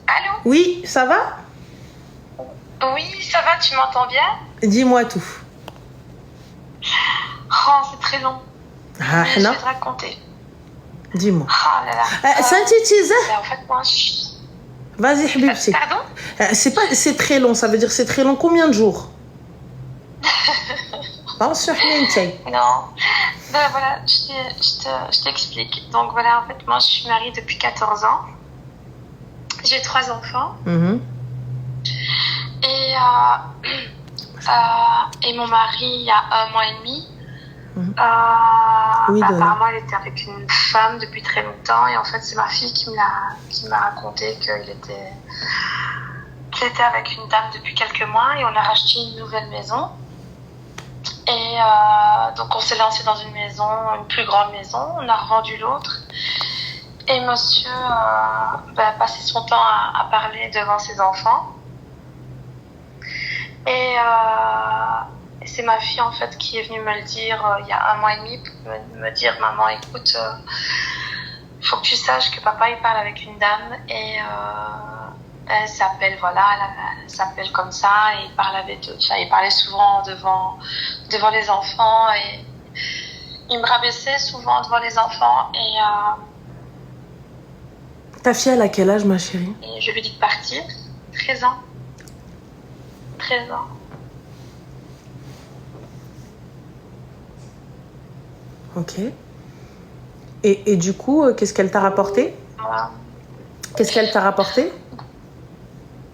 Allô? Oui, ça va? Oui, ça va, tu m'entends bien? Dis-moi tout. Oh, c'est très long. Ah, Mais je non. vais te raconter. Dis-moi. Oh là là. Synthétise. En fait, moi, je... Vas-y, Habibti. Pardon? C'est très long, ça veut dire c'est très long. Combien de jours? Attention, Non. Ben voilà, je t'explique. Donc voilà, en fait, moi, je suis mariée depuis 14 ans. J'ai 3 enfants. Et mon mari, il y a 1 mois et demi, Oui, apparemment, elle était avec une femme depuis très longtemps. Et en fait, c'est ma fille qui m'a raconté qu'il était avec une dame depuis quelques mois. Et on a racheté une nouvelle maison. Et donc, on s'est lancé dans une maison, une plus grande maison. On a revendu l'autre. Et monsieur passait son temps à parler devant ses enfants. Et c'est ma fille, en fait, qui est venue me le dire il y a 1 mois et demi, pour me dire, maman, écoute, faut que tu saches que papa, il parle avec une dame et elle s'appelle, voilà, elle s'appelle comme ça, et il parlait souvent devant les enfants, et il me rabaissait souvent devant les enfants, et ta fille, elle a quel âge, ma chérie? Et je lui dis de partir. 13 ans. 13 ans. Ok. Et du coup, qu'est-ce qu'elle t'a rapporté? Qu'est-ce qu'elle t'a rapporté?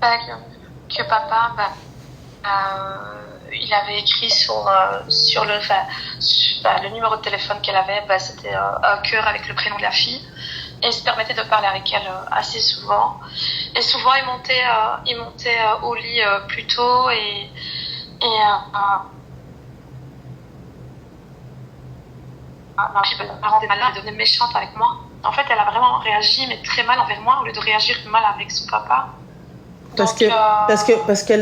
Que papa, il avait écrit sur le numéro de téléphone qu'elle avait, c'était un cœur avec le prénom de la fille. Et il se permettait de parler avec elle assez souvent. Et souvent, il montait au lit plus tôt et elle rendait malade, elle devenait méchante avec moi. En fait, elle a vraiment réagi, mais très mal envers moi, au lieu de réagir mal avec son papa. Parce qu'elle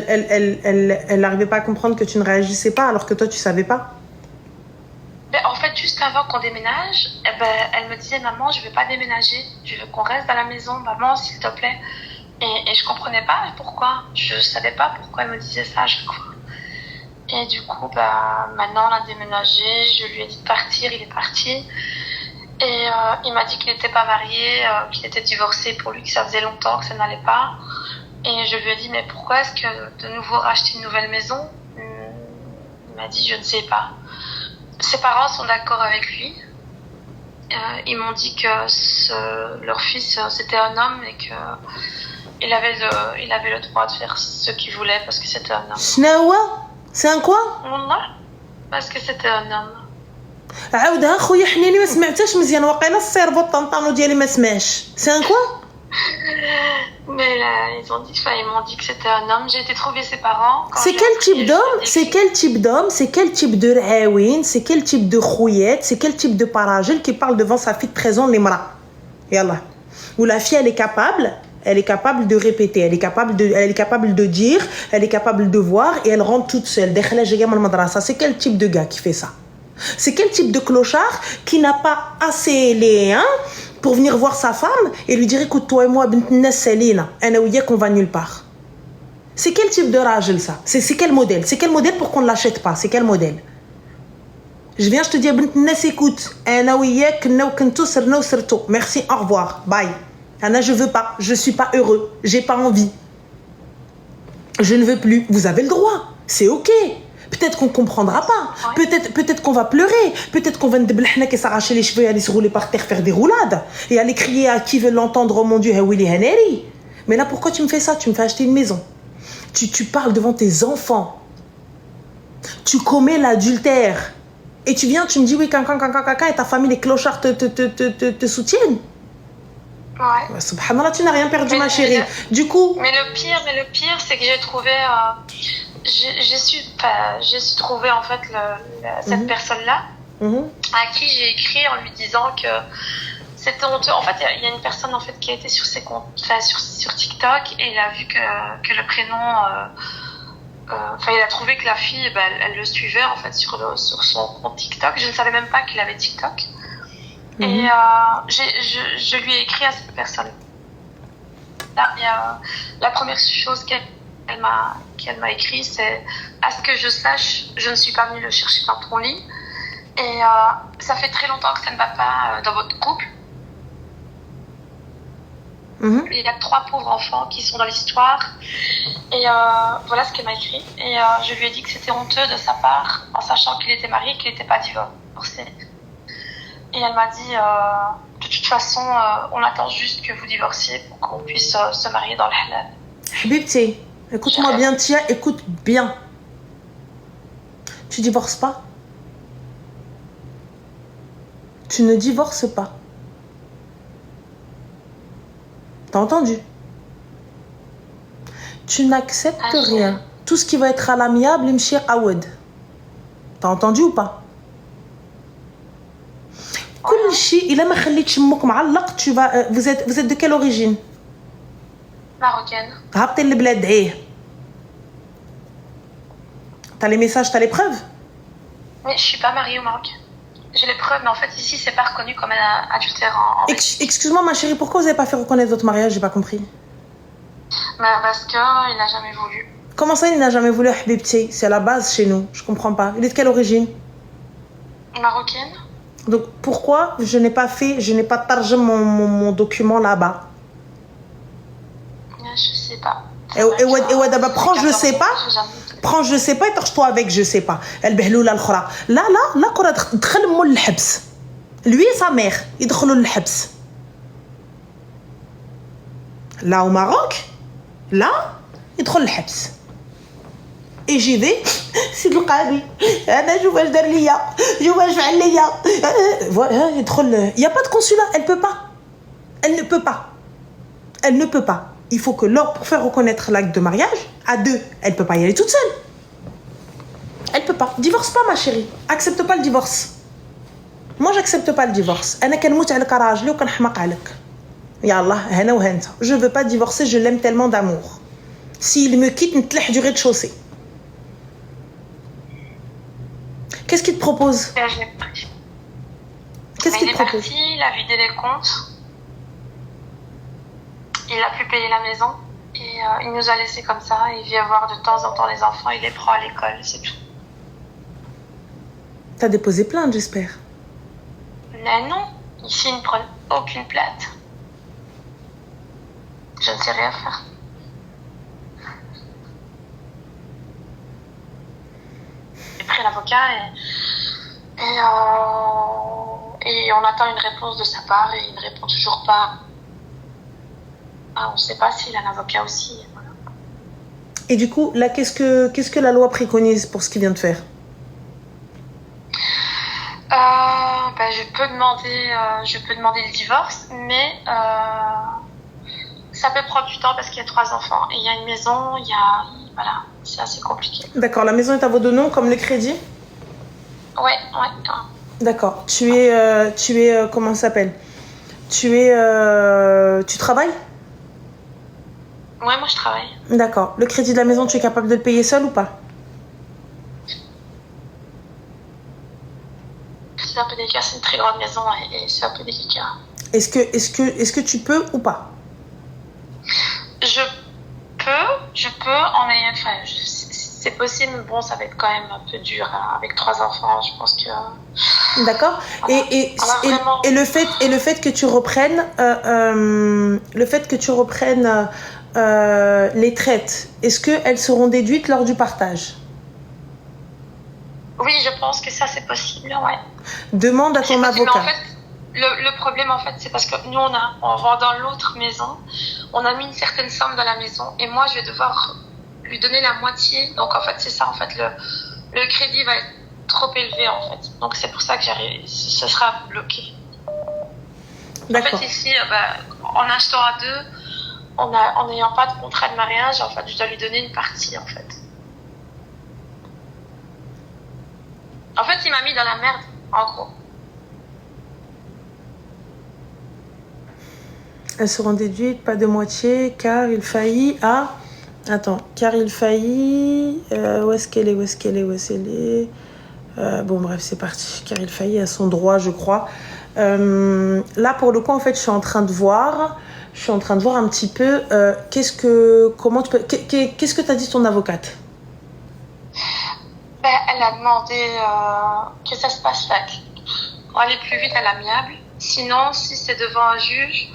elle n'arrivait pas à comprendre que tu ne réagissais pas, alors que toi, tu savais pas. En fait, juste avant qu'on déménage, elle me disait, maman, je veux pas déménager, je veux qu'on reste dans la maison, maman, s'il te plaît. Et je comprenais pas pourquoi, je savais pas pourquoi elle me disait ça à chaque fois. Et du coup, maintenant on a déménagé, je lui ai dit de partir, il est parti. Et il m'a dit qu'il n'était pas marié, qu'il était divorcé, pour lui, que ça faisait longtemps que ça n'allait pas. Et je lui ai dit, mais pourquoi est-ce que de nouveau racheter une nouvelle maison? Il m'a dit, je ne sais pas. Ses parents sont d'accord avec lui. Ils m'ont dit que leur fils, c'était un homme et qu'il avait le droit de faire ce qu'il voulait parce que c'était un homme. Shnawa? C'est un quoi? Non, parce que c'était un homme. عاودها خويا حنيني ما سمعتهاش مزيان واقيلا السيرفو الطنطانو ديالي ما سمعش. C'est un quoi? Mais là, ils m'ont dit que c'était un homme. J'ai été trouver ses parents. C'est quel type d'homme? C'est quel type d'homme? C'est quel type de ra'awin? C'est quel type de khouyette? C'est quel type de paragel qui parle devant sa fille de 13 ans, l'imra? Yallah. Où la fille, elle est capable de répéter, elle est capable de dire, elle est capable de voir et elle rentre toute seule. C'est quel type de gars qui fait ça? C'est quel type de clochard qui n'a pas assez les pour venir voir sa femme et lui dire écoute, toi et moi, on va nulle part. C'est quel type de ragel ça? C'est quel modèle? C'est quel modèle pour qu'on ne l'achète pas? C'est quel modèle? Je viens, je te dis, écoute, merci, au revoir, bye. Anna, je veux pas, je suis pas heureux, j'ai pas envie. Je ne veux plus. Vous avez le droit, c'est ok. Peut-être qu'on comprendra pas. Peut-être qu'on va pleurer. Peut-être qu'on va nous s'arracher les cheveux et aller se rouler par terre, faire des roulades. Et aller crier à qui veut l'entendre, oh mon Dieu, Hawili Haneri. Mais là, pourquoi tu me fais ça? Tu me fais acheter une maison. Tu parles devant tes enfants. Tu commets l'adultère. Et tu viens, tu me dis oui, et ta famille, les clochards te soutiennent. Ouais. Subhanallah, tu n'as rien perdu, ma chérie. Du coup... Mais le pire, c'est que j'ai trouvé... j'ai su trouver en fait cette personne-là à qui j'ai écrit en lui disant que c'était honteux. En fait, il y a une personne en fait qui a été sur ses comptes, sur TikTok et il a vu que le prénom, il a trouvé que la fille, elle le suivait en fait sur son compte TikTok. Je ne savais même pas qu'il avait TikTok. Et je lui ai écrit à cette personne. ça. Et, la première chose qu'elle m'a écrit, c'est à ce que je sache, je ne suis pas venue le chercher dans ton lit. Et ça fait très longtemps que ça ne va pas dans votre couple. Il y a 3 pauvres enfants qui sont dans l'histoire. Et voilà ce qu'elle m'a écrit. Et je lui ai dit que c'était honteux de sa part, en sachant qu'il était marié et qu'il n'était pas divorcé. Et elle m'a dit, de toute façon, on attend juste que vous divorciez pour qu'on puisse se marier dans le halal. Habibti, écoute-moi bien, Tia, écoute bien. Tu divorces pas. Tu ne divorces pas. T'as entendu? Tu n'acceptes rien. Tout ce qui va être à l'amiable, imshi awad. T'as entendu ou pas? كل شيء إلا ما خليتش أمك معلق tu vas vous êtes de quelle origine? Marocaine. هبطي البلاد عيه. T'as les messages, t'as les preuves? Mais je suis pas mariée au Maroc. J'ai les preuves, mais en fait ici c'est pas reconnu comme un adultère en Excuse-moi ma chérie, pourquoi vous avez pas fait reconnaître votre mariage? J'ai pas compris. Mais parce que il n'a jamais voulu. Comment ça il n'a jamais voulu? Habibti, c'est la base chez nous. Je comprends pas. Il est de quelle origine? Marocaine. Donc pourquoi je n'ai pas tarjé mon document là-bas? Je sais pas. Et d'abord prends je sais pas. Prends je sais pas et torche-toi avec je sais pas. البهلولة الأخرى. لا كرة تدخل مول الحبس. Lui et sa mère يدخلوا للحبس. Là au Maroc, là يدخل الحبس. Et j'y vais, سيد القاضي انا شوف واش دار ليا شوف واش فعل ليا يدخل. Il y a pas de consulat, elle peut pas. Elle ne peut pas. Il faut que l'homme, pour faire reconnaître l'acte de mariage, à 2, elle peut pas y aller toute seule. Elle peut pas. Divorce pas ma chérie. Accepte pas le divorce. Moi j'accepte pas le divorce. انا كنموت عليك راجلي وكنحماق عليك. يلا هنا وهنت. Je veux pas divorcer, je l'aime tellement d'amour. S'il me quitte, نتلح du rez-de-chaussée. Qu'est-ce qu'il te propose? Qu'est-ce qu'il te propose? Il est parti, il a vidé les comptes. Il a pu payer la maison. Et il nous a laissés comme ça. Il vient voir de temps en temps les enfants, il les prend à l'école, c'est tout. T'as déposé plainte, j'espère? Mais non, ici ils ne prennent aucune plainte. Je ne sais rien faire. J'ai pris l'avocat et on attend une réponse de sa part et il ne répond toujours pas. On ne sait pas s'il a un avocat aussi. Voilà. Et du coup, là, qu'est-ce que la loi préconise pour ce qu'il vient de faire? Je peux demander le divorce, mais ça peut prendre du temps parce qu'il y a 3 enfants. Et il y a une maison, voilà, c'est assez compliqué. D'accord, la maison est à votre nom, comme le crédit? Ouais. D'accord. Tu es comment ça s'appelle? Tu travailles? Ouais, moi je travaille. D'accord. Le crédit de la maison, tu es capable de le payer seul ou pas? C'est un peu délicat, c'est une très grande maison et c'est un peu délicat. Est-ce que tu peux ou pas? Je peux en ayant... Enfin, c'est possible, mais bon, ça va être quand même un peu dur avec 3 enfants, je pense que... D'accord. Et le fait que tu reprennes les traites, est-ce qu'elles seront déduites lors du partage? Oui, je pense que ça c'est possible, ouais. Demande à ton avocat. En fait, le problème en fait, c'est parce que nous en vendant l'autre maison, on a mis une certaine somme dans la maison et moi je vais devoir lui donner la moitié. Donc en fait, c'est ça en fait, le crédit va être trop élevé en fait. Donc c'est pour ça que ce sera bloqué. D'accord. En fait ici, en achetant à 2, en n'ayant pas de contrat de mariage, en fait, je dois lui donner une partie en fait. En fait, il m'a mis dans la merde, en gros. Elles seront déduites, pas de moitié, car il faillit à... Attends, car il faillit... où est-ce qu'elle est? Bon, bref, c'est parti. Car il faillit à son droit, je crois. Là, pour le coup, en fait, je suis en train de voir Je suis en train de voir un petit peu qu'est-ce que t'as dit ton avocate? Elle a demandé que ça se passe là, pour aller plus vite à l'amiable. Sinon, si c'est devant un juge,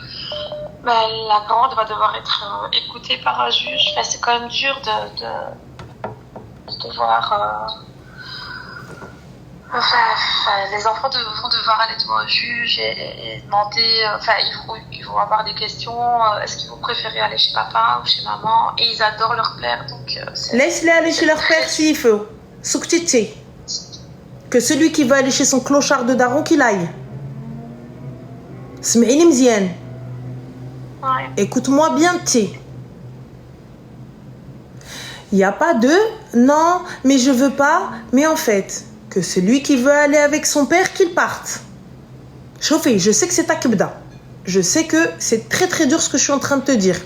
la grande va devoir être écoutée par un juge. C'est quand même dur de devoir... les enfants vont devoir aller devant un juge et demander... ils vont avoir des questions. Est-ce qu'ils vont préférer aller chez papa ou chez maman? Et ils adorent leur père, donc... Laisse-les aller chez leur père s'il faut. Soukhtiti. Que celui qui va aller chez son clochard de daron, qu'il aille. Smaïni mzian. Ouais. Écoute-moi bien, Ti. Il n'y a pas de non, mais je veux pas. Mais en fait, que celui qui veut aller avec son père, qu'il parte. Chauffez, je sais que c'est ta kibda. Je sais que c'est très très dur ce que je suis en train de te dire.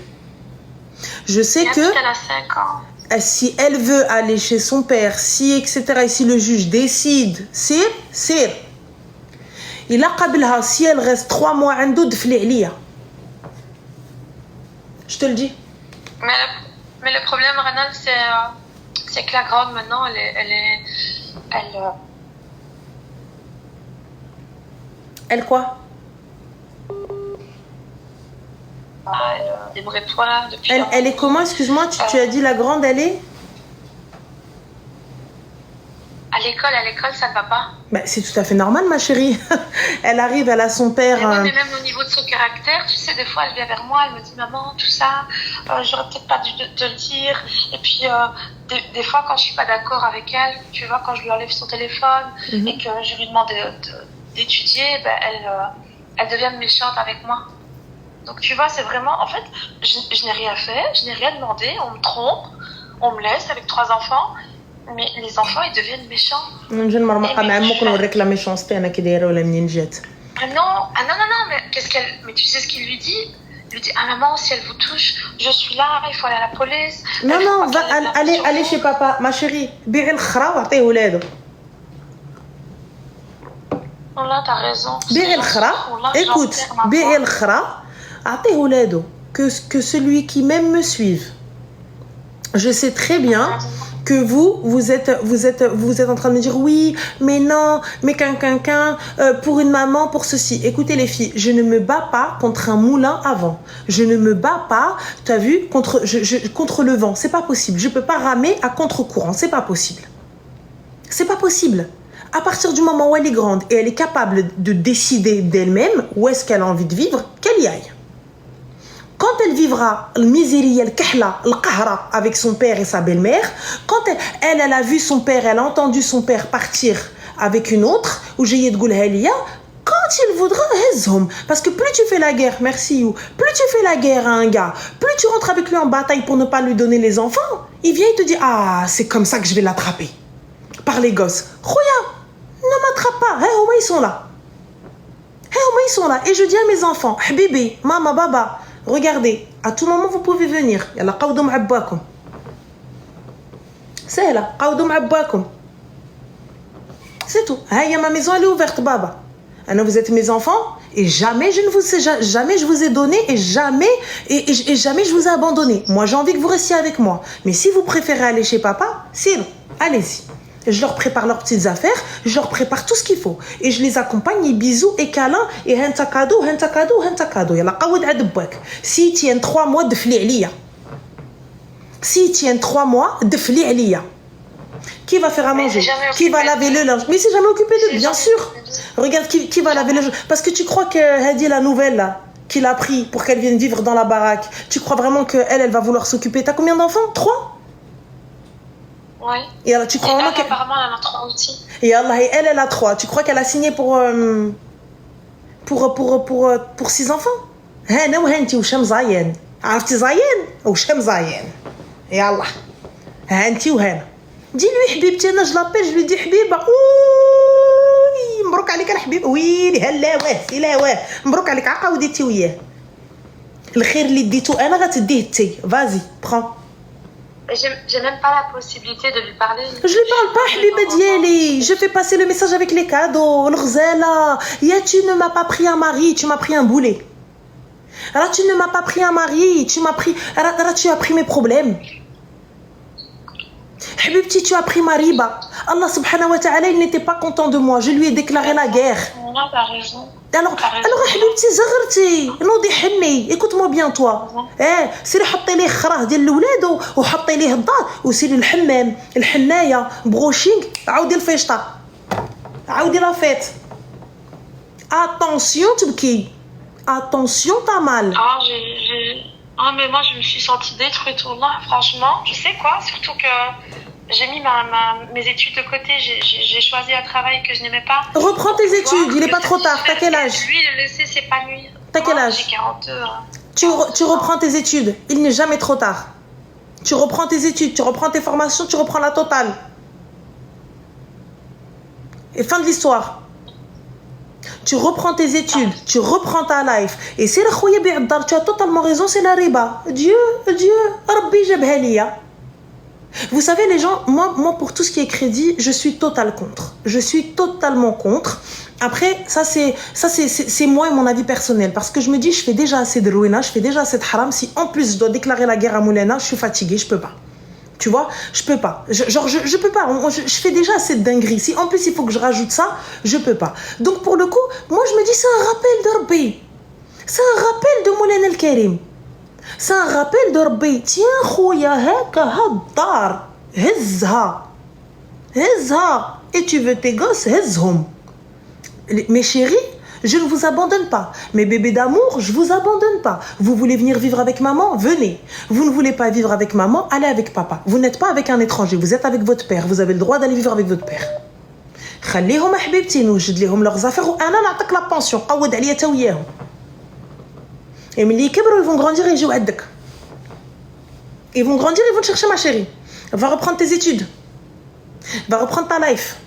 Je sais que Elle a 5 ans. si elle veut aller chez son père, si etc. Et si le juge décide, c'est. Il a قبلها si elle reste 3 mois عنده دفلي عليا. Je te le dis. Mais le problème, Renan, c'est que la grande maintenant, Elle quoi? des mauvais points depuis. Elle est comment? Excuse-moi, tu as dit la grande, elle est? À l'école, ça ne va pas. C'est tout à fait normal, ma chérie. Elle arrive, elle a son père. Mais même au niveau de son caractère, tu sais, des fois, elle vient vers moi, elle me dit maman, tout ça, j'aurais peut-être pas dû te le dire. Et puis, des fois, quand je suis pas d'accord avec elle, tu vois, quand je lui enlève son téléphone et que je lui demande d'étudier, elle devient méchante avec moi. Donc, tu vois, c'est vraiment, en fait, je n'ai rien fait, je n'ai rien demandé, on me trompe, on me laisse avec 3 enfants. Mais les enfants, ils deviennent méchants. La méchanceté, non, mais tu sais ce qu'il lui dit? Il lui dit, maman, si elle vous touche, je suis là, il faut aller à la police. Non, allez chez papa, ma chérie. بيعي الخرا وعطيه ولادو. Là, t'as raison. بيعي الخرا. Écoute, بيعي الخرا عطيه ولادو. Que celui qui même me suive. Je sais très bien que vous êtes en train de me dire oui, mais non, mais pour une maman, pour ceci. Écoutez les filles, je ne me bats pas contre un moulin à vent. Je ne me bats pas, tu as vu, contre le vent. C'est pas possible. Je peux pas ramer à contre-courant. C'est pas possible. C'est pas possible. À partir du moment où elle est grande et elle est capable de décider d'elle-même où est-ce qu'elle a envie de vivre, qu'elle y aille. Quand elle vivra le miséria, le kahla, le qahra avec son père et sa belle-mère, quand elle a vu son père, elle a entendu son père partir avec une autre, ou j'ai dit quand il voudra, parce que plus tu fais la guerre, merci you, plus tu fais la guerre à un gars, plus tu rentres avec lui en bataille pour ne pas lui donner les enfants, il vient et te dit c'est comme ça que je vais l'attraper par les gosses. Khoya, ne m'attrape pas, ils sont là. Ils sont là et je dis à mes enfants, habibi, maman, baba, regardez, à tout moment vous pouvez venir. Yalla qawdou ma'abbakoum. C'est là, qawdou ma'abbakoum. C'est tout. Ma maison elle est ouverte, baba. Alors vous êtes mes enfants et jamais je vous ai donné et jamais je vous ai abandonné. Moi j'ai envie que vous restiez avec moi. Mais si vous préférez aller chez papa, sinon, allez-y. Je leur prépare leurs petites affaires, je leur prépare tout ce qu'il faut. Et je les accompagne, et bisous, et câlins, et henta cadeau. Yalla qawd adbak. S'ils tiennent 3 mois, dfli aliya. S'ils tiennent 3 mois, dfli aliya. Qui va faire à manger? Qui va laver le linge? Mais c'est jamais occupé d'eux, bien sûr. Regarde qui va laver le linge. Parce que tu crois que Hadi, la nouvelle là, qu'il a pris pour qu'elle vienne vivre dans la baraque, tu crois vraiment qu'elle va vouloir s'occuper? T'as combien d'enfants? 3? Oui. Et alors, tu crois vraiment qu'elle... apparemment, elle en a 3 aussi. Et Allah, elle a 3. Tu crois qu'elle a signé pour 6 enfants? هانا وهانتي وشام زاين. عرفتي زاين وشام زاين. يا الله. هانتي وهانا. دي lui حبيبتي انا je l'appelle je lui dis حبيبه. وي مبروك عليك الحبيب. ويلي هلا سلاواه. مبروك عليك عقا وديتي وياه. الخير اللي ديتو انا غتديه انتي. Vas-y, prends. J'ai même pas la possibilité de lui parler. Je lui parle pas, Habiba Dieli. Je fais passer le message avec les cadeaux. Tu ne m'as pas pris un mari, tu m'as pris un boulet. Alors tu ne m'as pas pris un mari, tu m'as pris... Alors tu as pris mes problèmes. Habibti, tu as pris ma riba. Allah subhanahu wa ta'ala, il n'était pas content de moi. Je lui ai déclaré la guerre. Non, t'as raison. Alors Habibti, زغرتي نوضي حني. Écoute-moi bien toi. سيري حطي ليه خراه ديال الولاد وحطي ليه الدار وسيري الحمام الحنايه بروشينغ عاودي الفيشطه عاودي لا فيت. Attention تبكي. Attention t'as mal. Ah, mais moi, je me suis sentie détruite, là, franchement. Tu sais quoi? Surtout que j'ai mis mes études de côté. J'ai choisi un travail que je n'aimais pas. Reprends tes études, il n'est pas trop tard. T'as quel âge? Lui, le laisser s'épanouir. T'as quel âge? J'ai 42. Tu reprends tes études. Il n'est jamais trop tard. Tu reprends tes études, tu reprends tes formations, tu reprends la totale. Et fin de l'histoire. Tu reprends tes études, tu reprends ta life. Et c'est la khouya bi'addar, tu as totalement raison, c'est la riba. Dieu, Rabbi jabha liya. Vous savez les gens, moi pour tout ce qui est crédit, je suis total contre. Je suis totalement contre. Après, ça c'est moi et mon avis personnel. Parce que je me dis, je fais déjà assez de ruina, je fais déjà assez de haram. Si en plus je dois déclarer la guerre à Moulena, je suis fatiguée, je peux pas. Tu vois, je peux pas. Je peux pas. Je fais déjà assez de dingueries. Si en plus il faut que je rajoute ça, je peux pas. Donc pour le coup, moi je me dis c'est un rappel de Rabbi. C'est un rappel de Moulana al-Karim. C'est un rappel de Rabbi. Tiens, khouya, haka haddar. Hezha. Et tu veux tes gosses, hezhom. Mes chéris, je ne vous abandonne pas. Mes bébés d'amour, je vous abandonne pas. Vous voulez venir vivre avec maman? Venez. Vous ne voulez pas vivre avec maman? Allez avec papa. Vous n'êtes pas avec un étranger, vous êtes avec votre père. Vous avez le droit d'aller vivre avec votre père. خليهم حبيبتي نوجد لهم leurs affaires وانا نعطيك لا بونسيون قود عليا تا وياهم. Et ملي يكبروا ils vont grandir et يجيو عندك. Ils vont grandir, ils vont te chercher ma chérie. Va reprendre tes études. Va reprendre ta life.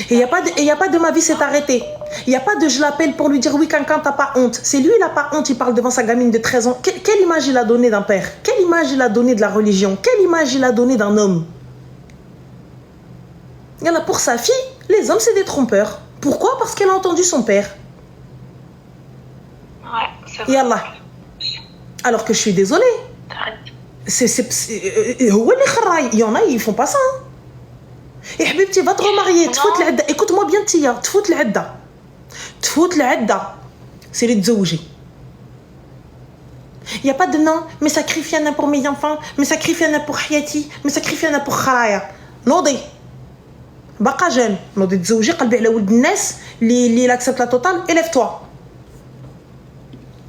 Et il n'y a pas de ma vie s'est arrêtée. Il n'y a pas de je l'appelle pour lui dire oui, Cancan, t'as pas honte. C'est lui, il n'a pas honte, il parle devant sa gamine de 13 ans. Quelle image il a donnée d'un père? Quelle image il a donnée de la religion? Quelle image il a donnée d'un homme? Il y en a pour sa fille, les hommes c'est des trompeurs. Pourquoi? Parce qu'elle a entendu son père. Ouais, c'est vrai. Yallah. Alors que je suis désolée. Il y en a, ils font pas ça. Et Habibti, va te remarier. Écoute-moi bien, Tia. Tfout l'adda. C'est les tzouji. Il n'y a pas de non, mais sacrifie un pour mes enfants, mais sacrifie un pour Hayati, mais sacrifie un pour Kharaya. Nodi. Baqa jeune. Nodi tzouji, qalbi ala ould الناس اللي accepte la totale, élève-toi.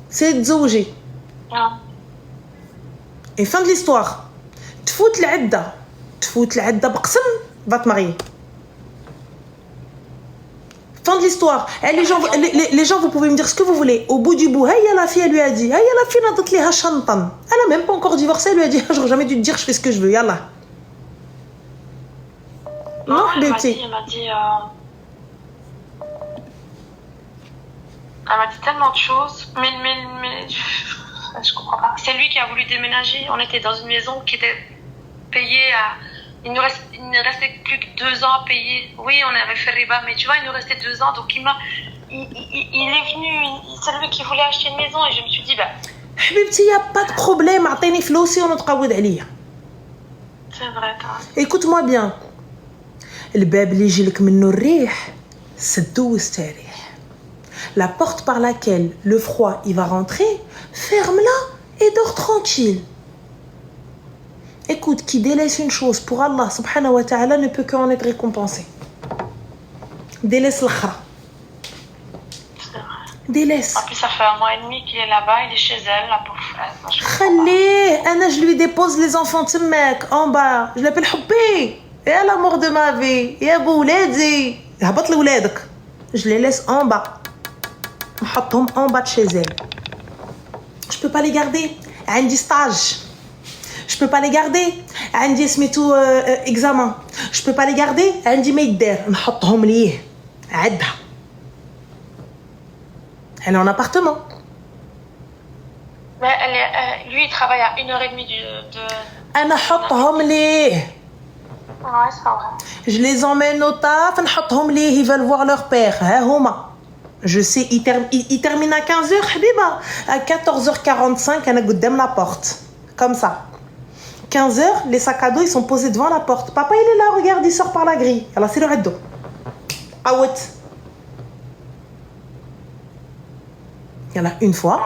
C'est tzouji. Et fin de l'histoire. Tfout l'adda baqsam. Va te marier. Fin de l'histoire. Les gens, vous pouvez me dire ce que vous voulez. Au bout du bout, la fille, elle lui a dit, la fille, elle n'a même pas encore divorcé, elle lui a dit, j'aurais jamais dû te dire, je fais ce que je veux, yallah. Non, elle m'a dit, elle m'a dit tellement de choses, mais je comprends pas. C'est lui qui a voulu déménager. On était dans une maison qui était payée à... Il ne restait plus que 2 ans à payer. Oui, on avait fait riba, mais tu vois, il nous restait 2 ans. Donc il est venu, c'est lui qui voulait acheter une maison. Et je me suis dit, Habibti, il n'y a pas de problème. A'tini flousi on نتقود عليا. C'est vrai, toi. Écoute-moi bien. الباب اللي يجيلك منه الريح سدو واستريح. La porte par laquelle le froid il va rentrer, ferme-la et dors tranquille. Écoute, qui délaisse une chose pour Allah subhanahu wa ta'ala ne peut qu'en être récompensé. Délaisse l'khra. Délaisse. En plus, ça fait 1 mois et demi qu'il est là-bas, il est chez elle, la pauvre frère. Khalih, je lui dépose les enfants تماك en bas. Je l'appelle Hubbi. Et l'amour de ma vie. Ya bouladi. هبط لولادك. Je les laisse en bas. نحطهم en bas de chez elle. Je peux pas les garder. عندي stage. Je peux pas les garder. عندي سميتو examen. Je peux pas les garder. عندي ما يدار. نحطهم ليه. عدها. Elle est en appartement. Mais lui, il travaille à 1h30 de... أنا حطهم ليه. Ouais, c'est pas vrai. Je les emmène au taf, نحطهم ليه. Ils veulent voir leur père. ها هما. Je sais, il termine à 15h, Habiba. À 14h45, elle est devant la porte. Comme ça. 15h, les sacs à dos, ils sont posés devant la porte. Papa, il est là, regarde, il sort par la grille. Alors, c'est le reddo. Ah ouais. Il y en a une fois,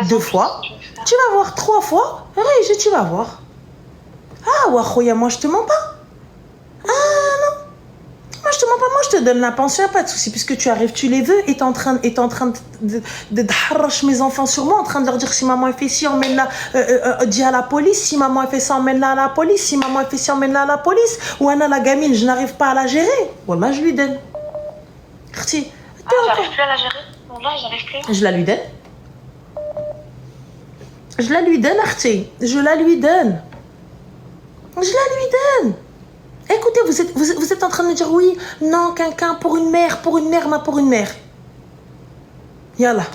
deux fois. Tu vas voir 3 fois. Oui, tu vas voir. Ah, ouais, moi, je te mens pas. Ah, non. Moi, je te mens pas. Moi, je te donne la pension, pas de souci. Puisque tu arrives, tu les veux. Et t'es en train de harracher mes enfants sur moi, en train de leur dire si maman a fait ci, emmène-la, dis à la police. Si maman a fait ça, emmène-la à la police. Si maman a fait ci, emmène-la à la police. Ou Anna, la gamine, je n'arrive pas à la gérer. Voilà, je lui donne. J'arrive plus à la gérer. Voilà, j'arrive plus. Je la lui donne. Je la lui donne, Arti. Je la lui donne. Je la lui donne. Écoutez, vous êtes en train de me dire oui, non, quelqu'un pour une mère, ma pour une mère. Yallah.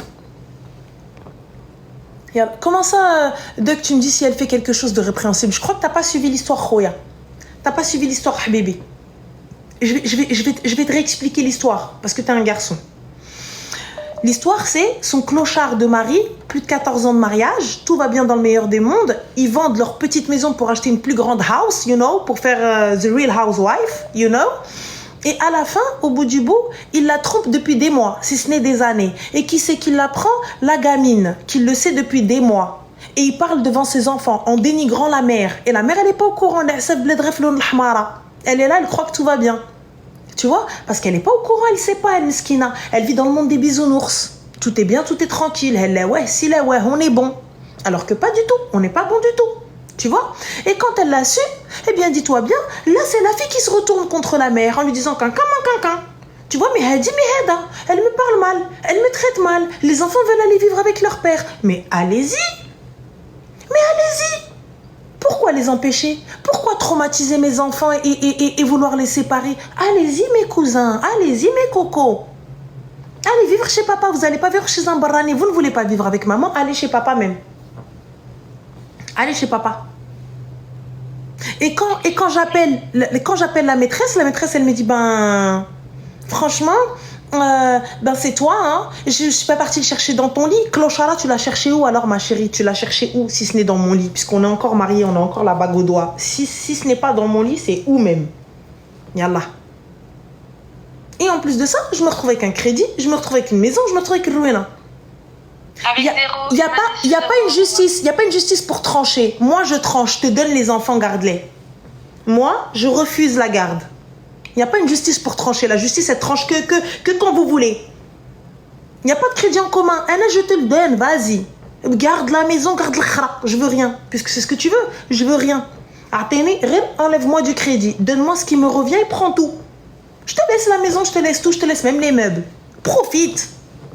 Yallah. Comment ça, Doc, tu me dis si elle fait quelque chose de répréhensible? Je crois que t'as pas suivi l'histoire, Khoya. T'as pas suivi l'histoire, Habibi. Je vais te réexpliquer l'histoire, parce que t'es un garçon. L'histoire, c'est son clochard de mari, plus de 14 ans de mariage, tout va bien dans le meilleur des mondes. Ils vendent leur petite maison pour acheter une plus grande house, you know, pour faire the real housewife, you know. Et à la fin, au bout du bout, il la trompe depuis des mois, si ce n'est des années. Et qui c'est qui l'apprend? La gamine, qui le sait depuis des mois. Et il parle devant ses enfants en dénigrant la mère. Et la mère, elle n'est pas au courant. Elle est là, elle croit que tout va bien. Tu vois? Parce qu'elle n'est pas au courant, elle ne sait pas, elle miskina. Elle vit dans le monde des bisounours. Tout est bien, tout est tranquille. Elle est ouais, si là, ouais, on est bon. Alors que pas du tout, on n'est pas bon du tout. Tu vois? Et quand elle l'a su, eh bien, dis-toi bien, là, c'est la fille qui se retourne contre la mère en lui disant qu'un. Tu vois, mais elle dit, mais elle me parle mal, elle me traite mal. Les enfants veulent aller vivre avec leur père. Mais allez-y! Mais allez-y! Pourquoi les empêcher? Pourquoi traumatiser mes enfants et vouloir les séparer? Allez-y mes cousins, allez-y mes cocos. Allez vivre chez papa, vous n'allez pas vivre chez un barani. Vous ne voulez pas vivre avec maman, allez chez papa même. Allez chez papa. Et quand j'appelle la maîtresse elle me dit, ben, franchement, ben c'est toi, hein. Je suis pas partie le chercher dans ton lit. Clochara, tu l'as cherché où alors, ma chérie? Tu l'as cherché où si ce n'est dans mon lit? Puisqu'on est encore mariés, on a encore la bague au doigt. Si ce n'est pas dans mon lit, c'est où même? Yallah. Et en plus de ça, je me retrouve avec un crédit, je me retrouve avec une maison, je me retrouve avec une ruina. Il n'y a pas une justice, il n'y a pas une justice pour trancher. Moi, je tranche, je te donne les enfants, garde-les. Moi, je refuse la garde. Il n'y a pas une justice pour trancher. La justice, elle tranche que quand vous voulez. Il n'y a pas de crédit en commun. Anna, je te le donne, vas-y. Garde la maison, garde le khara. Je veux rien. Puisque c'est ce que tu veux. Je veux rien. Atene, enlève-moi du crédit. Donne-moi ce qui me revient et prends tout. Je te laisse la maison, je te laisse tout, je te laisse même les meubles. Profite.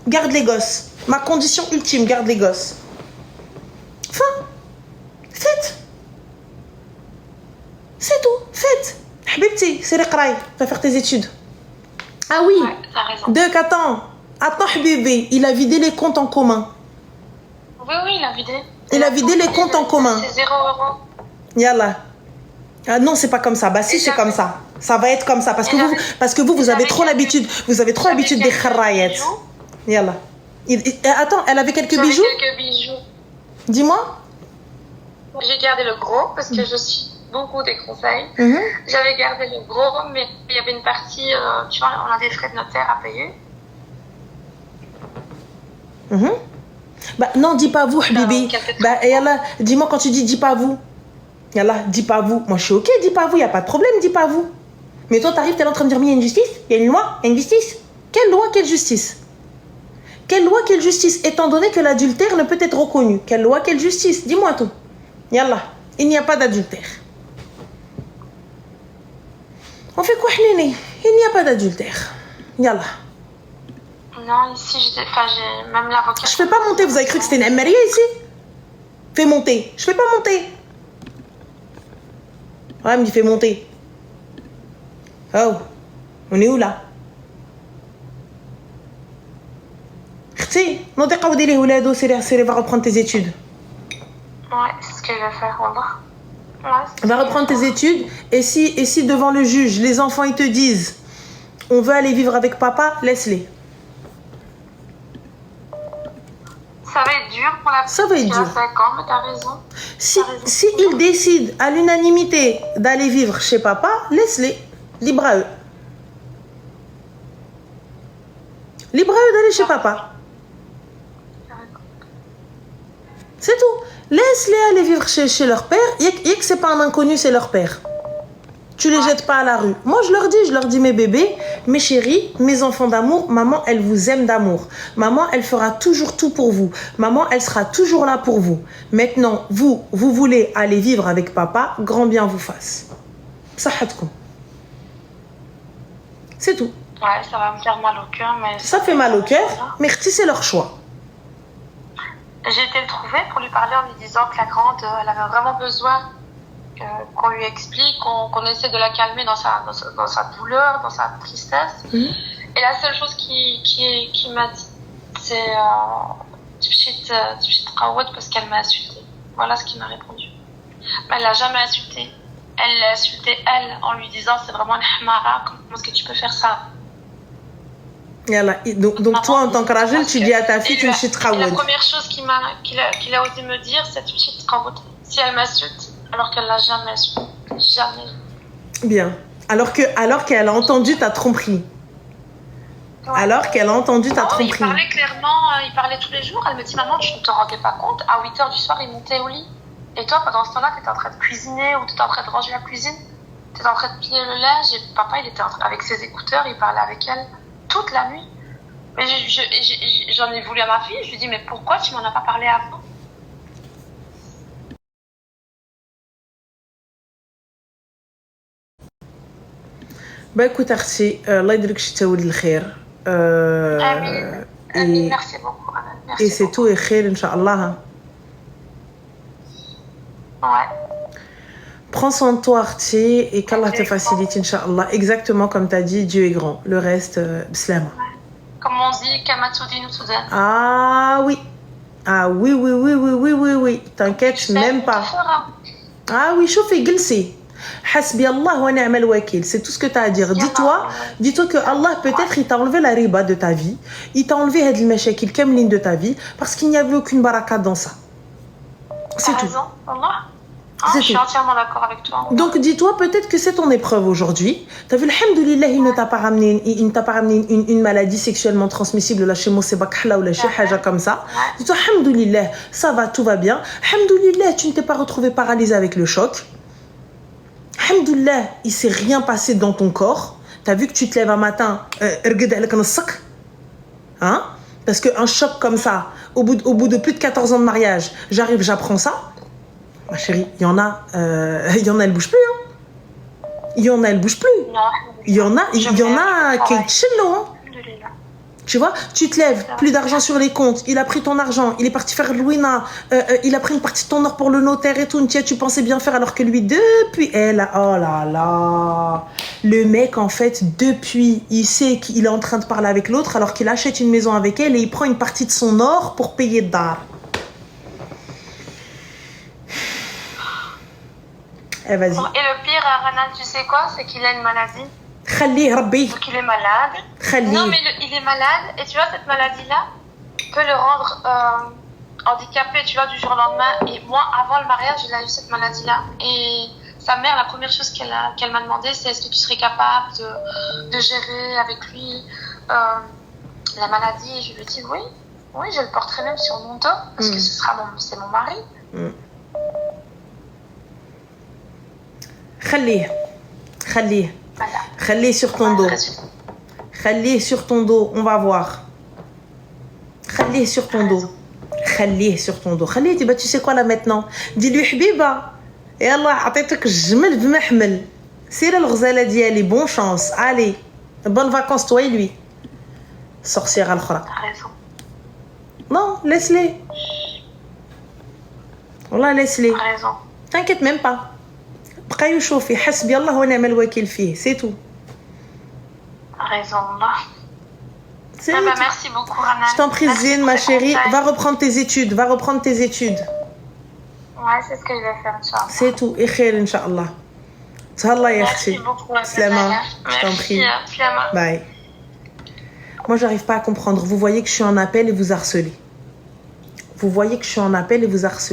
Garde les gosses. Ma condition ultime, garde les gosses. Fin. Faites. C'est tout. Faites. Habibti, c'est le qraï. Tu vas faire tes études. Ah oui. Ouais, t'as raison. Deux, attends, Habibi, il a vidé les comptes en commun. Oui, il a vidé. Il a vidé les comptes en commun. C'est 0 €. Yallah. Ah non, c'est pas comme ça. Bah si, c'est comme ça. Ça va être comme ça. Parce que vous avez trop l'habitude. Vous avez trop l'habitude des kharayet. Yallah. Attends, elle avait quelques bijoux? Quelques bijoux. Dis-moi. J'ai gardé le gros parce que je suis beaucoup des conseils. J'avais gardé le gros, mais il y avait une partie, tu vois, on a des frais de notaire à payer. Bah non, dis pas vous, Habibi. Bah yallah, dis-moi quand tu dis pas vous. Yallah, dis pas vous. Moi je suis ok, dis pas vous, y a pas de problème, dis pas vous. Mais toi t'arrives, t'es là en train de dire, mais il y a une justice, il y a une loi, il y a une justice. Quelle loi, quelle justice? Quelle loi, quelle justice? Étant donné que l'adultère ne peut être reconnu. Quelle loi, quelle justice? Dis-moi tout. Yallah, il n'y a pas d'adultère. On fait quoi, Hnini? Il n'y a pas d'adultère. Yallah. Non, ici, j'ai même l'avocat. Je fais pas monter, vous avez cru que c'était une mariée ici? Fais monter. Je fais pas monter. Ouais, me dit fais monter. Oh, on est où là? Khti, non t'es qaoudi les oulado, c'est va reprendre tes études. Ouais, c'est ce que je vais faire, voilà. Va reprendre tes études et si devant le juge, les enfants ils te disent on veut aller vivre avec papa, laisse-les. Ça va être dur pour la petite. Ça va être dur. 5 ans, mais t'as raison. Si ils décident à l'unanimité d'aller vivre chez papa, laisse-les. Libre à eux. Libre à eux d'aller chez papa. C'est tout. Laisse-les aller vivre chez leur père. Et que c'est pas un inconnu, c'est leur père. Tu les jettes pas à la rue. Moi, je leur dis mes bébés, mes chéris, mes enfants d'amour, maman, elle vous aime d'amour. Maman, elle fera toujours tout pour vous. Maman, elle sera toujours là pour vous. Maintenant, vous voulez aller vivre avec papa, grand bien vous fasse. Sahatkoum. C'est tout. Ouais, ça va me faire mal au cœur, mais... Ça fait mal au cœur, mais c'est leur choix. J'ai été le trouver pour lui parler en lui disant que la grande, elle avait vraiment besoin qu'on lui explique, qu'on essaie de la calmer dans sa douleur, dans sa tristesse. Et la seule chose qui m'a dit, c'est tu parce qu'elle m'a insulté. Voilà ce qu'il m'a répondu. Mais elle l'a jamais insulté. Elle l'a insulté, elle, en lui disant c'est vraiment une hamara, comment est-ce que tu peux faire ça? Donc toi, en tant que rajel, tu dis à ta fille, tu me chites La première chose qu'il a osé me dire, c'est tu me chites si elle m'insulte, alors qu'elle l'a jamais insulté. Jamais. Bien. Alors qu'elle a entendu ta tromperie. Ouais. Alors qu'elle a entendu ta tromperie. Il parlait clairement, il parlait tous les jours. Elle me dit, maman, tu ne te rendais pas compte, à 8h du soir, il montait au lit. Et toi, pendant ce temps-là, tu étais en train de cuisiner ou tu étais en train de ranger la cuisine. Tu étais en train de plier le linge et papa, il était avec ses écouteurs, il parlait avec elle toute la nuit. Mais j'en ai voulu à ma fille, je lui ai dit, mais pourquoi tu m'en as pas parlé avant? Bah écoute Arti, Allah يدرك شتاولي الخير. آمين. Merci beaucoup. Et c'est tout et khair Inch'Allah. Ouais. Prends soin de toi Arti et qu'Allah te facilite Inch'Allah. Exactement comme tu as dit, Dieu est grand. Le reste, bslam. Comme on dit, Kamatoudin ou Soudan. Ah oui. Ah oui. T'inquiète même pas. Ah oui, chauffe et glissez. Hasbi Allah wa ni'mal wakil, c'est tout ce que tu as à dire. Dis-toi que Allah peut-être il t'a enlevé la riba de ta vie, il t'a enlevé had al-mashakil kamlin de ta vie parce qu'il n'y avait aucune baraka dans ça. C'est tout. Raison, Allah. Je suis entièrement d'accord avec toi. Donc dis-toi peut-être que c'est ton épreuve aujourd'hui. T'as vu, alhamdoulilah, il ne t'a pas ramené une maladie sexuellement transmissible, la chemosebakhala ou la haja comme ça. Dis-toi, alhamdoulilah, ça va, tout va bien. Alhamdoulilah, tu ne t'es pas retrouvé paralysé avec le choc. Alhamdoulilah, il s'est rien passé dans ton corps. T'as vu que tu te lèves un matin, hein? Parce qu'un choc comme ça, au bout de plus de 14 ans de mariage, j'apprends ça. Ma chérie, il y en a, elle bouge plus. Hein. Il y en a, elle bouge plus. Il y en a qui est chillo. Tu vois, tu te lèves, plus d'argent sur les comptes, il a pris ton argent, il est parti faire Louina, il a pris une partie de ton or pour le notaire et tout, tu pensais bien faire alors que lui, depuis, oh là là, le mec en fait, depuis, il sait qu'il est en train de parler avec l'autre alors qu'il achète une maison avec elle et il prend une partie de son or pour payer Dar. Eh, vas-y. Bon, et le pire, Ranan, tu sais quoi, c'est qu'il a une maladie. Khalih Rabbi. Donc il est malade. Khalih. Non, mais il est malade. Et tu vois, cette maladie-là peut le rendre handicapé, tu vois, du jour au lendemain. Et moi, avant le mariage, il a eu cette maladie-là. Et sa mère, la première chose qu'elle m'a demandé, c'est est-ce que tu serais capable de gérer avec lui la maladie? Et je lui ai dit oui. Oui, je le porterai même sur mon dos. Parce que c'est mon mari. Khalih. Khalih sur ton dos. Khalih sur ton dos, on va voir. Khalih sur ton dos. Khalih sur ton dos. Khalih, tu sais quoi là maintenant? Dis-lui Habiba. Et Allah, عطيتك الجمل بمحمل. سير الغزالة ديالي, bonne chance. Allez, bonnes vacances toi et lui. Sorcière al-khara. T'as raison. Non, laisse-les. Wallah, laisse-les. T'as raison. T'inquiète même pas. بقى يشوفي حسبي الله ونعم الوكيل فيه, c'est tout. Raison, là. Merci beaucoup, Rana. Je t'en prie, Zine, ma chérie. Va reprendre tes études. Ouais, c'est ce que je vais faire, Inch'Allah. C'est tout. Et khair, Inch'Allah. Tsallah, ya Merci beaucoup, Slama. Je t'en prie. Bye. Moi, j'arrive pas à comprendre. Vous voyez que je suis en appel et vous harcelez. vous voyez que je suis en appel et vous harcelez.